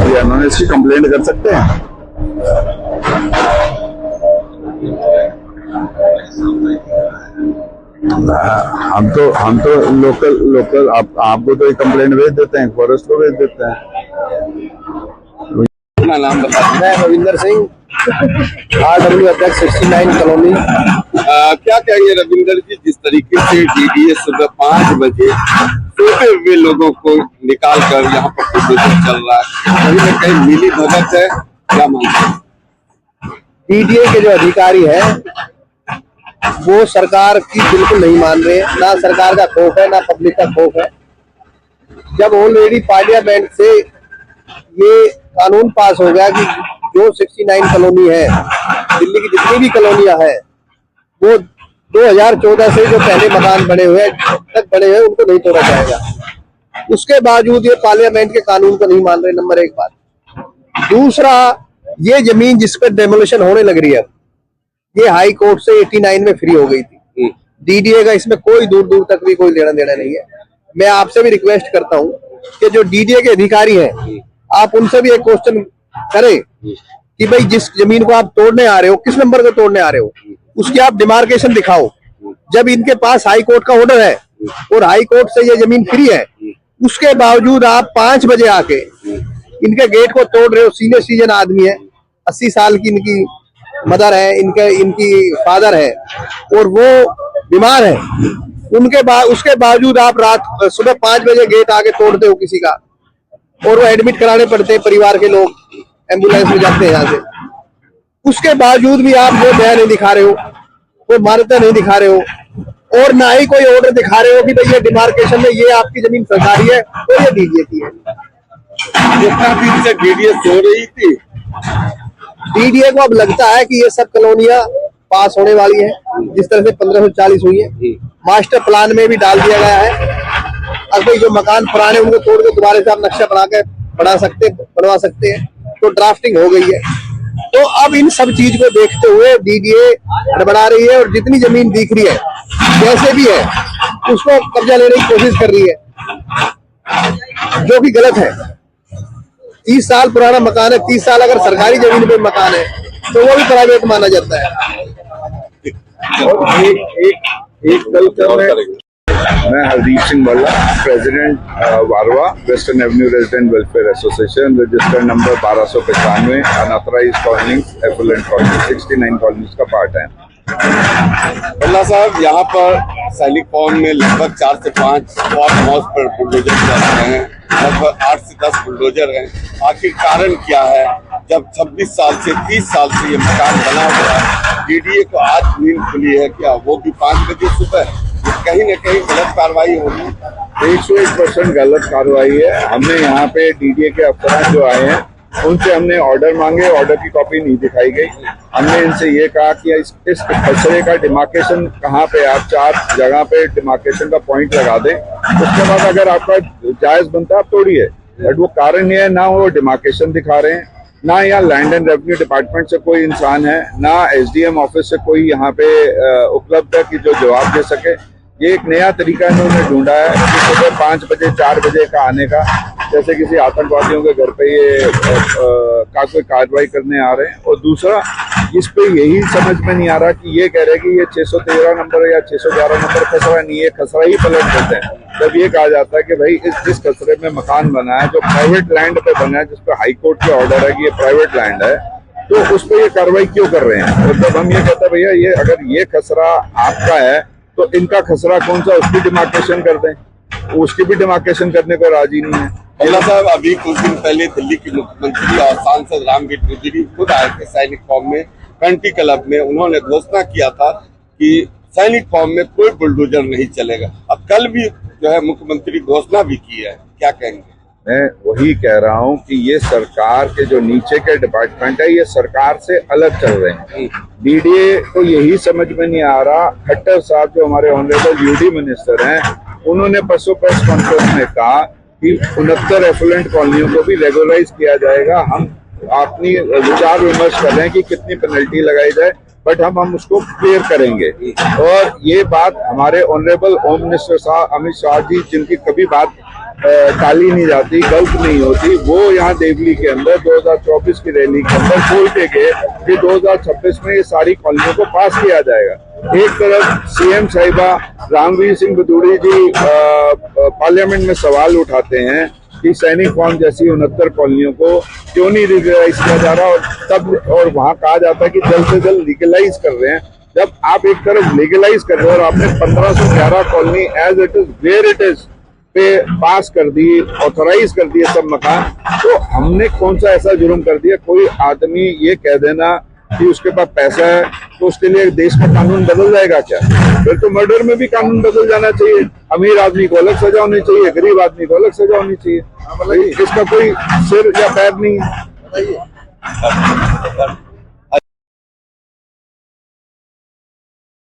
दिया उन्होंने, इसकी कंप्लेंट कर सकते हैं? हम तो लोकल आपको तो एक कंप्लेंट भेज देते हैं, फॉरेस्ट को भेज देते हैं। अपना नाम बता। मैं रविंदर सिंह, RW अध्यक्ष 69 कॉलोनी। क्या कहेंगे रविंदर जी, जिस तरीके से DDA सुबह 5 बजे सोते हुए लोगों को निकाल कर यहाँ पर प्रदर्शन चल रहा है, कहीं न कहीं मिली भगत है, क्या मानते हैं? DDA के जो अधिकारी हैं वो सरकार की बिल्कुल नहीं मान रहे हैं, ना सरकार का खौफ है ना पब्लिक का खौफ है। जब ऑलरेडी पार्लियामेंट से ये कानून पास हो गया कि जो 69 कॉलोनी है, दिल्ली की जितनी भी कॉलोनियां हैं, वो 2014 से जो पहले मकान बने हुए तक बने हुए उनको नहीं तोड़ा जाएगा। उसके बावजूद ये पार्लियामेंट के कानून को नहीं मान रहे, नंबर 1 बात। दूसरा, ये जमीन जिस पर डेमोलिशन होने लग रही है, ये हाई कोर्ट से 89 में फ्री हो गई थी। DDA का इसमें कोई दूर दूर तक भी कोई लेना देना नहीं है। मैं आपसे भी रिक्वेस्ट करता हूँ कि जो DDA के अधिकारी हैं, आप उनसे भी एक क्वेश्चन करें कि भाई जिस जमीन को आप तोड़ने आ रहे हो, किस नंबर को तोड़ने आ रहे हो, उसकी आप डिमार्केशन दिखाओ। जब इनके पास हाई कोर्ट का ऑर्डर है और हाई कोर्ट से ये जमीन फ्री है, उसके बावजूद आप 5 बजे आके इनके गेट को तोड़ रहे हो। सीनियर सिटीजन आदमी है, 80 साल की इनकी मदर है, इनकी फादर है और वो बीमार है। उसके बावजूद आप सुबह 5 बजे गेट आके तोड़ते हो किसी का, और वो एडमिट कराने पड़ते हैं परिवार के लोग, एम्बुलेंस में जाते हैं यहाँ से। उसके बावजूद भी आप वो दया नहीं दिखा रहे हो, कोई मान्यता नहीं दिखा रहे हो, और ना ही कोई ऑर्डर दिखा रहे हो कि भाई ये डिमार्केशन में ये आपकी जमीन सरकारी है और ये DDA की है। जितना दिन से DDA सो रही थी, DDA को अब लगता है कि ये सब कॉलोनियां पास होने वाली है, जिस तरह से 1540 हुई है। मास्टर प्लान में भी डाल दिया गया है। अब भाई जो मकान पुराने उनको तोड़ के दोबारा से आप नक्शा बनवा सकते हैं, तो ड्राफ्टिंग हो गई है। तो अब इन सब चीज को देखते हुए DDA गड़बड़ा रही है और जितनी जमीन दिख रही है जैसे भी है उसको कब्जा लेने की कोशिश कर रही है, जो कि गलत है। 30 साल पुराना मकान है, 30 साल अगर सरकारी जमीन पे मकान है तो वो भी प्राइवेट माना जाता है। मैं हरदीप सिंह बल्ला, प्रेसिडेंट वारवा western avenue resident welfare association, registered number 1295, unauthorised colony, affluent colony, 69 colonies का पार्ट है। बल्ला साहब, यहाँ पर सैनिक फॉर्म में लगभग 4 से 5 फार्म हाउस पर बुलडोजर चल रहे हैं, लगभग 8 से 10 बुलडोजर हैं। आखिर कारण क्या है, जब 26 साल से 30 साल से ये मकान बना हुआ है? DDA को आज नींद खुली है क्या? वो भी 5 बजे सुबह? कहीं न कहीं गलत कार्रवाई होगी। 101% गलत कार्रवाई है। हमने यहाँ पे DDA के अफसर जो आए हैं उनसे हमने ऑर्डर मांगे, ऑर्डर की कॉपी नहीं दिखाई गई। हमने इनसे ये कहा कि इस खसरे का डिमार्केशन कहाँ पे, आप 4 जगह पे डिमार्केशन का पॉइंट लगा दें, उसके बाद अगर आपका जायज बनता है आप तोड़िए। बट वो कारण ये है, ना वो डिमार्केशन दिखा रहे हैं, ना यहाँ लैंड एंड रेवेन्यू डिपार्टमेंट से कोई इंसान है, ना SDM ऑफिस से कोई यहाँ पे उपलब्ध है कि जो जवाब दे सके। ये एक नया तरीका इन्होंने ढूंढा है कि सुबह 5 बजे 4 बजे का आने का, जैसे किसी आतंकवादियों के घर पे ये कोई कार्रवाई करने आ रहे हैं। और दूसरा, इस पे यही समझ में नहीं आ रहा कि ये कह रहे हैं कि ये 613 नंबर या 611 नंबर खसरा नहीं है, खसरा ही पलट देते हैं। जब ये कहा जाता है कि भाई जिस खसरे में मकान बना है, जो प्राइवेट लैंड पे बना है, जिस पे हाई कोर्ट का ऑर्डर है कि ये प्राइवेट लैंड है, तो उस पर ये कार्रवाई क्यों कर रहे हैं? और जब हम ये कहते हैं भैया ये अगर ये खसरा आपका है तो इनका खसरा कौन सा, उसकी डिमार्केशन कर दें, उसकी भी डिमार्केशन करने को राजी नहीं है। बल्ला साहब, अभी कुछ दिन पहले दिल्ली के मुख्यमंत्री और सांसद रामवीर चौधरी खुद आए थे सैनिक फॉर्म में, कंट्री क्लब में। उन्होंने घोषणा किया था कि सैनिक फॉर्म में कोई बुलडोजर नहीं चलेगा। अब कल भी जो है मुख्यमंत्री घोषणा भी की है, क्या कहेंगे? मैं वही कह रहा हूँ कि ये सरकार के जो नीचे के डिपार्टमेंट है, ये सरकार से अलग चल रहे हैं। DDA को यही समझ में नहीं आ रहा। खट्टर साहब जो हमारे ऑनरेबल UD मिनिस्टर हैं, उन्होंने परसों प्रेस कॉन्फ्रेंस में कहा कि 69 एफुलेंट कॉलोनियों को भी रेगुलराइज किया जाएगा। हम अपनी विचार विमर्श कर रहे हैं कि कितनी पेनल्टी लगाई जाए, बट हम उसको क्लियर करेंगे। और ये बात हमारे ऑनरेबल होम मिनिस्टर साहब अमित शाह जी, जिनकी कभी बात टाली नहीं जाती, गलत नहीं होती, वो यहाँ देवली के अंदर 2024 की रैली के अंदर बोलते गए कि 2026 में ये सारी कॉलोनियों को पास किया जाएगा। एक तरफ सीएम साहिबा रामवीर सिंह भदौड़ी जी पार्लियामेंट में सवाल उठाते हैं कि सैनिक फार्म जैसी 69 कॉलोनियों को क्यों नहीं लीगलाइज किया जा रहा, और वहां कहा जाता है कि जल्द से जल्द लीगलाइज कर रहे हैं। जब आप एक तरफ लीगलाइज कर रहे हो और आपने 1511 colony as it is where it is पे पास कर दी, ऑथोराइज कर दिए सब मकान, तो हमने कौन सा ऐसा जुर्म कर दिया? कोई आदमी ये कह देना कि उसके पास पैसा है तो उसके लिए देश का कानून बदल जाएगा क्या? फिर तो मर्डर में भी कानून बदल जाना चाहिए। अमीर आदमी को अलग सजा होनी चाहिए, गरीब आदमी को अलग सजा होनी चाहिए। इसका कोई सिर या पैर नहीं है।